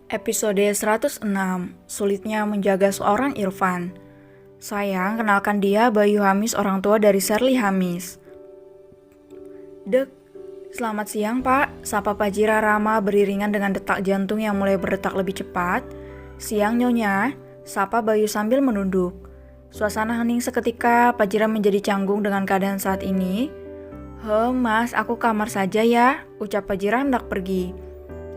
Episode 106, sulitnya menjaga seorang Irfan. Sayang, kenalkan dia Bayu Hamis, orang tua dari Sherly Hamis. Dek, selamat siang Pak, sapa Pajira Rama beriringan dengan detak jantung yang mulai berdetak lebih cepat. Siang Nyonya, sapa Bayu sambil menunduk. Suasana hening seketika, Pajira menjadi canggung dengan keadaan saat ini. Mas, aku kamar saja ya, ucap Pajira hendak pergi.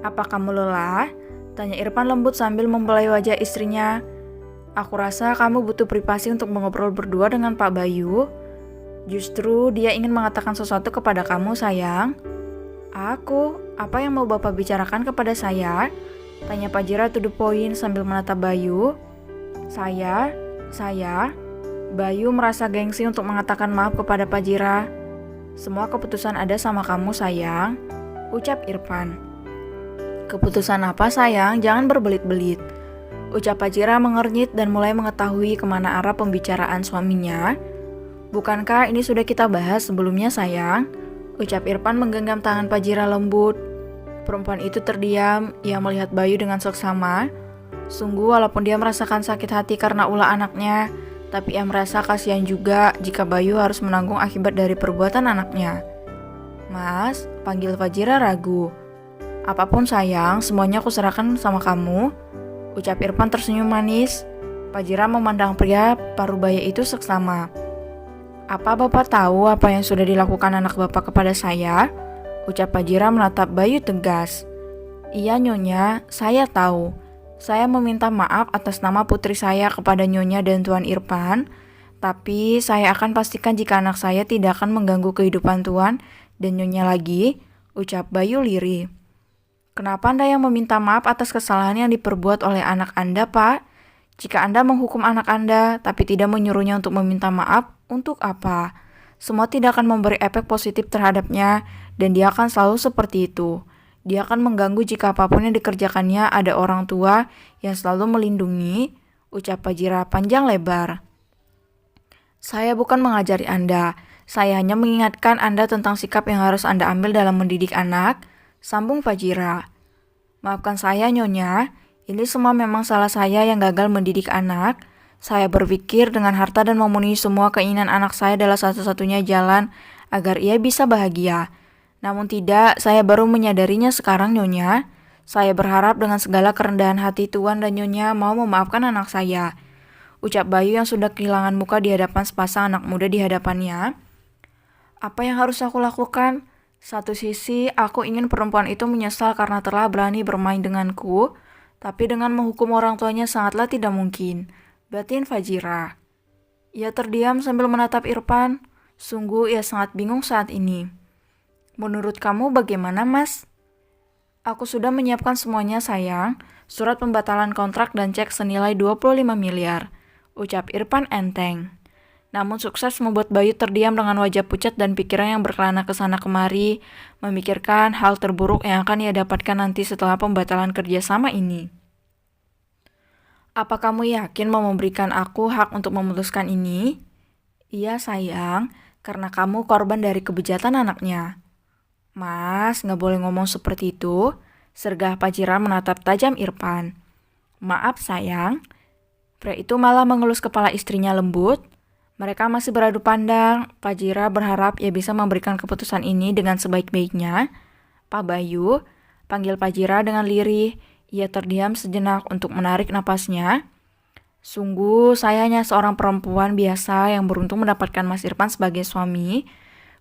Apa kamu lelah? Tanya Irfan lembut sambil membelai wajah istrinya. Aku rasa kamu butuh privasi untuk mengobrol berdua dengan Pak Bayu. Justru dia ingin mengatakan sesuatu kepada kamu, sayang. Aku? Apa yang mau Bapak bicarakan kepada saya? Tanya Pajira to the point sambil menatap Bayu. Saya? Bayu merasa gengsi untuk mengatakan maaf kepada Pajira. Semua keputusan ada sama kamu, sayang, ucap Irfan. Keputusan apa sayang? Jangan berbelit-belit. Ucap Pajira mengernyit dan mulai mengetahui kemana arah pembicaraan suaminya. Bukankah ini sudah kita bahas sebelumnya sayang? Ucap Irfan menggenggam tangan Pajira lembut. Perempuan itu terdiam, ia melihat Bayu dengan seksama. Sungguh walaupun dia merasakan sakit hati karena ulah anaknya, tapi ia merasa kasihan juga jika Bayu harus menanggung akibat dari perbuatan anaknya. Mas, panggil Pajira ragu. Apapun sayang, semuanya aku serahkan sama kamu, ucap Irfan tersenyum manis. Pajira memandang pria parubaya itu seksama. Apa Bapak tahu apa yang sudah dilakukan anak Bapak kepada saya? Ucap Pajira menatap Bayu tegas. Iya Nyonya, saya tahu. Saya meminta maaf atas nama putri saya kepada Nyonya dan Tuan Irfan, tapi saya akan pastikan jika anak saya tidak akan mengganggu kehidupan Tuan dan Nyonya lagi, ucap Bayu lirih. Kenapa Anda yang meminta maaf atas kesalahan yang diperbuat oleh anak Anda, Pak? Jika Anda menghukum anak Anda, tapi tidak menyuruhnya untuk meminta maaf, untuk apa? Semua tidak akan memberi efek positif terhadapnya, dan dia akan selalu seperti itu. Dia akan mengganggu jika apapun yang dikerjakannya ada orang tua yang selalu melindungi, ucap Pajira panjang lebar. Saya bukan mengajari Anda, saya hanya mengingatkan Anda tentang sikap yang harus Anda ambil dalam mendidik anak, sambung Pajira. Maafkan saya Nyonya, ini semua memang salah saya yang gagal mendidik anak. Saya berpikir dengan harta dan memenuhi semua keinginan anak saya adalah satu-satunya jalan agar ia bisa bahagia. Namun tidak, saya baru menyadarinya sekarang Nyonya. Saya berharap dengan segala kerendahan hati Tuan dan Nyonya mau memaafkan anak saya. Ucap Bayu yang sudah kehilangan muka di hadapan sepasang anak muda di hadapannya. Apa yang harus aku lakukan? Satu sisi, aku ingin perempuan itu menyesal karena telah berani bermain denganku, tapi dengan menghukum orang tuanya sangatlah tidak mungkin. Batin Pajira. Ia terdiam sambil menatap Irfan. Sungguh ia sangat bingung saat ini. Menurut kamu bagaimana, Mas? Aku sudah menyiapkan semuanya, sayang. Surat pembatalan kontrak dan cek senilai 25 miliar. Ucap Irfan enteng. Namun sukses membuat Bayu terdiam dengan wajah pucat dan pikiran yang berkelana ke sana kemari, memikirkan hal terburuk yang akan ia dapatkan nanti setelah pembatalan kerjasama ini. Apa kamu yakin mau memberikan aku hak untuk memutuskan ini? Iya sayang, karena kamu korban dari kebejatan anaknya. Mas, gak boleh ngomong seperti itu, sergah Pajira menatap tajam Irfan. Maaf sayang, pria itu malah mengelus kepala istrinya lembut. Mereka masih beradu pandang. Pajira berharap ia bisa memberikan keputusan ini dengan sebaik-baiknya. Pak Bayu, panggil Pajira dengan lirih. Ia terdiam sejenak untuk menarik napasnya. Sungguh, saya hanya seorang perempuan biasa yang beruntung mendapatkan Mas Irfan sebagai suami.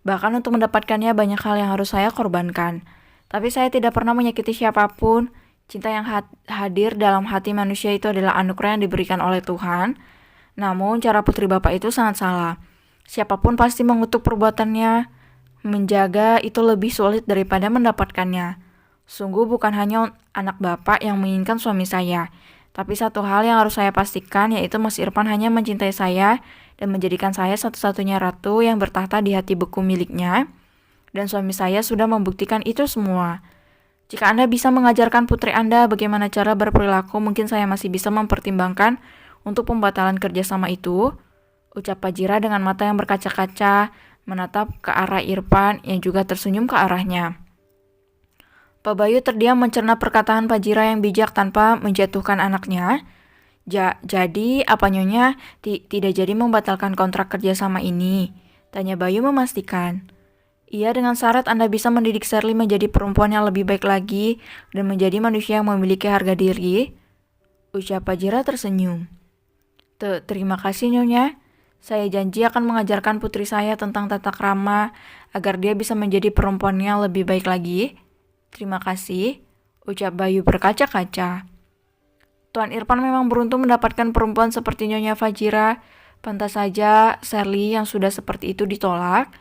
Bahkan untuk mendapatkannya banyak hal yang harus saya korbankan. Tapi saya tidak pernah menyakiti siapapun. Cinta yang hadir dalam hati manusia itu adalah anugerah yang diberikan oleh Tuhan. Namun cara putri bapak itu sangat salah. Siapapun pasti mengutuk perbuatannya. Menjaga itu lebih sulit daripada mendapatkannya. Sungguh bukan hanya anak bapak yang menginginkan suami saya. Tapi satu hal yang harus saya pastikan yaitu Mas Irfan hanya mencintai saya dan menjadikan saya satu-satunya ratu yang bertahta di hati beku miliknya. Dan suami saya sudah membuktikan itu semua. Jika Anda bisa mengajarkan putri Anda bagaimana cara berperilaku, mungkin saya masih bisa mempertimbangkan untuk pembatalan kerjasama itu, ucap Pajira dengan mata yang berkaca-kaca, menatap ke arah Irfan yang juga tersenyum ke arahnya. Pak Bayu terdiam mencerna perkataan Fajira yang bijak tanpa menjatuhkan anaknya. Jadi apa Nyonya tidak jadi membatalkan kontrak kerja sama ini? Tanya Bayu memastikan. Iya, dengan syarat Anda bisa mendidik Sherly menjadi perempuan yang lebih baik lagi dan menjadi manusia yang memiliki harga diri. Ucap Fajira tersenyum. Terima kasih Nyonya. Saya janji akan mengajarkan putri saya tentang tata krama agar dia bisa menjadi perempuan yang lebih baik lagi. Terima kasih, ucap Bayu berkaca-kaca. Tuan Irfan memang beruntung mendapatkan perempuan seperti Nyonya Fajira. Pantas saja Sherly yang sudah seperti itu ditolak.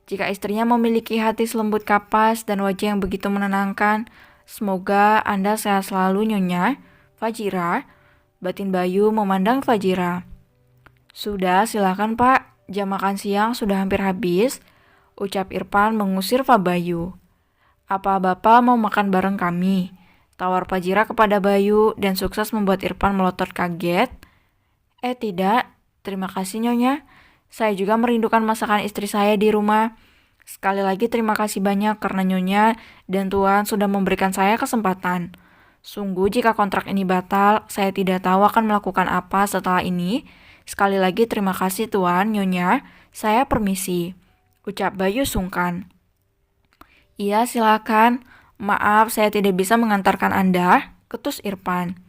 Jika istrinya memiliki hati selembut kapas dan wajah yang begitu menenangkan, semoga Anda sehat selalu Nyonya Fajira. Batin Bayu memandang Fajira. Sudah, silakan Pak. Jam makan siang sudah hampir habis, ucap Irfan mengusir Pak Bayu. Apa Bapak mau makan bareng kami? Tawar Fajira kepada Bayu dan sukses membuat Irfan melotot kaget. Tidak, terima kasih Nyonya. Saya juga merindukan masakan istri saya di rumah. Sekali lagi terima kasih banyak karena Nyonya dan Tuan sudah memberikan saya kesempatan. Sungguh jika kontrak ini batal, saya tidak tahu akan melakukan apa setelah ini. Sekali lagi terima kasih Tuan, Nyonya. Saya permisi, ucap Bayu sungkan. Iya, silakan. Maaf, saya tidak bisa mengantarkan Anda, ketus Irfan.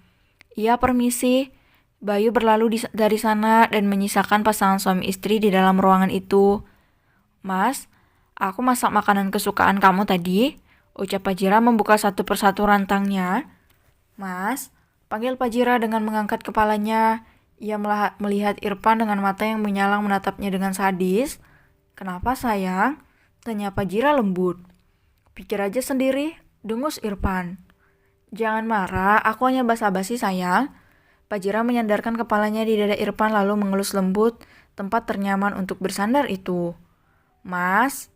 Iya, permisi. Bayu berlalu dari sana dan menyisakan pasangan suami istri di dalam ruangan itu. Mas, aku masak makanan kesukaan kamu tadi, ucap Fajira membuka satu persatu rantangnya. Mas, panggil Fajira dengan mengangkat kepalanya. Ia melihat Irfan dengan mata yang menyalang menatapnya dengan sadis. Kenapa sayang? Tanya Fajira lembut. Pikir aja sendiri, dengus Irfan. Jangan marah, aku hanya basa-basi sayang. Fajira menyandarkan kepalanya di dada Irfan lalu mengelus lembut tempat ternyaman untuk bersandar itu. Mas,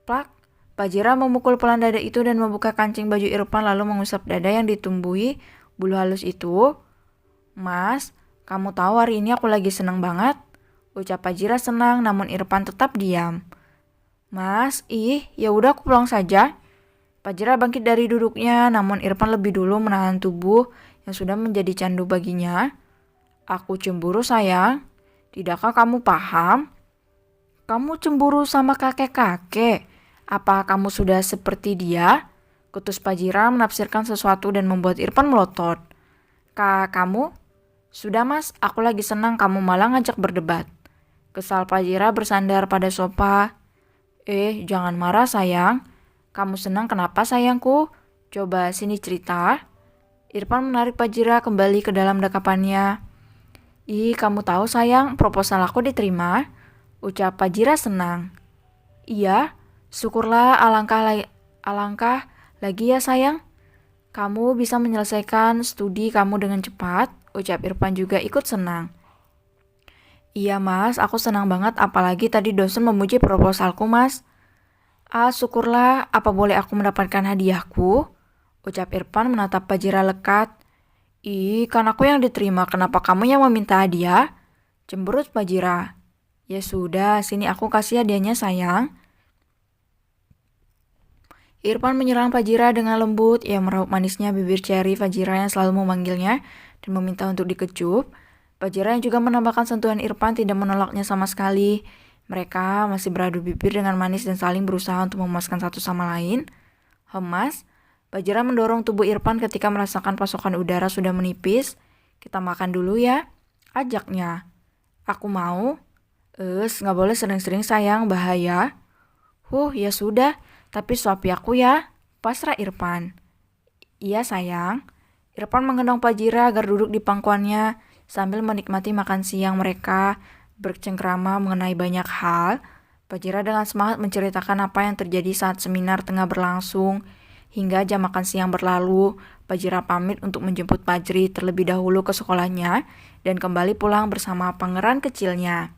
plak. Fajira memukul pelan dada itu dan membuka kancing baju Irfan lalu mengusap dada yang ditumbuhi bulu halus itu. Mas, kamu tahu hari ini aku lagi senang banget. Ucap Fajira senang namun Irfan tetap diam. Mas, ya udah aku pulang saja. Fajira bangkit dari duduknya namun Irfan lebih dulu menahan tubuh yang sudah menjadi candu baginya. Aku cemburu sayang. Tidakkah kamu paham? Kamu cemburu sama kakek-kakek. Apa kamu sudah seperti dia? Kutus Fajira menafsirkan sesuatu dan membuat Irfan melotot. Kamu? Sudah mas, aku lagi senang kamu malah ngajak berdebat. Kesal Fajira bersandar pada sofa. Jangan marah sayang. Kamu senang kenapa sayangku? Coba sini cerita. Irfan menarik Fajira kembali ke dalam dekapannya. Kamu tahu sayang, proposal aku diterima. Ucap Fajira senang. Iya, syukurlah alangkah lagi ya sayang. Kamu bisa menyelesaikan studi kamu dengan cepat, ucap Irfan juga ikut senang. Iya mas, aku senang banget apalagi tadi dosen memuji proposalku mas. Syukurlah, apa boleh aku mendapatkan hadiahku? Ucap Irfan menatap Fajira lekat. Kan aku yang diterima, kenapa kamu yang meminta hadiah? Cemberut Fajira. Ya sudah, sini aku kasih hadiahnya sayang. Irfan menyerang Fajira dengan lembut. Ia meraup manisnya bibir ceri Fajira yang selalu memanggilnya dan meminta untuk dikecup. Fajira yang juga menambahkan sentuhan Irfan tidak menolaknya sama sekali. Mereka masih beradu bibir dengan manis dan saling berusaha untuk memuaskan satu sama lain. Hemas, Fajira mendorong tubuh Irfan ketika merasakan pasokan udara sudah menipis. Kita makan dulu ya, ajaknya. Aku mau. Gak boleh sering-sering sayang, bahaya. Ya sudah. Tapi suapi aku ya, pasrah Irfan. Iya sayang. Irfan menggendong Fajira agar duduk di pangkuannya sambil menikmati makan siang mereka bercengkrama mengenai banyak hal. Fajira dengan semangat menceritakan apa yang terjadi saat seminar tengah berlangsung. Hingga jam makan siang berlalu, Fajira pamit untuk menjemput Fajri terlebih dahulu ke sekolahnya dan kembali pulang bersama pangeran kecilnya.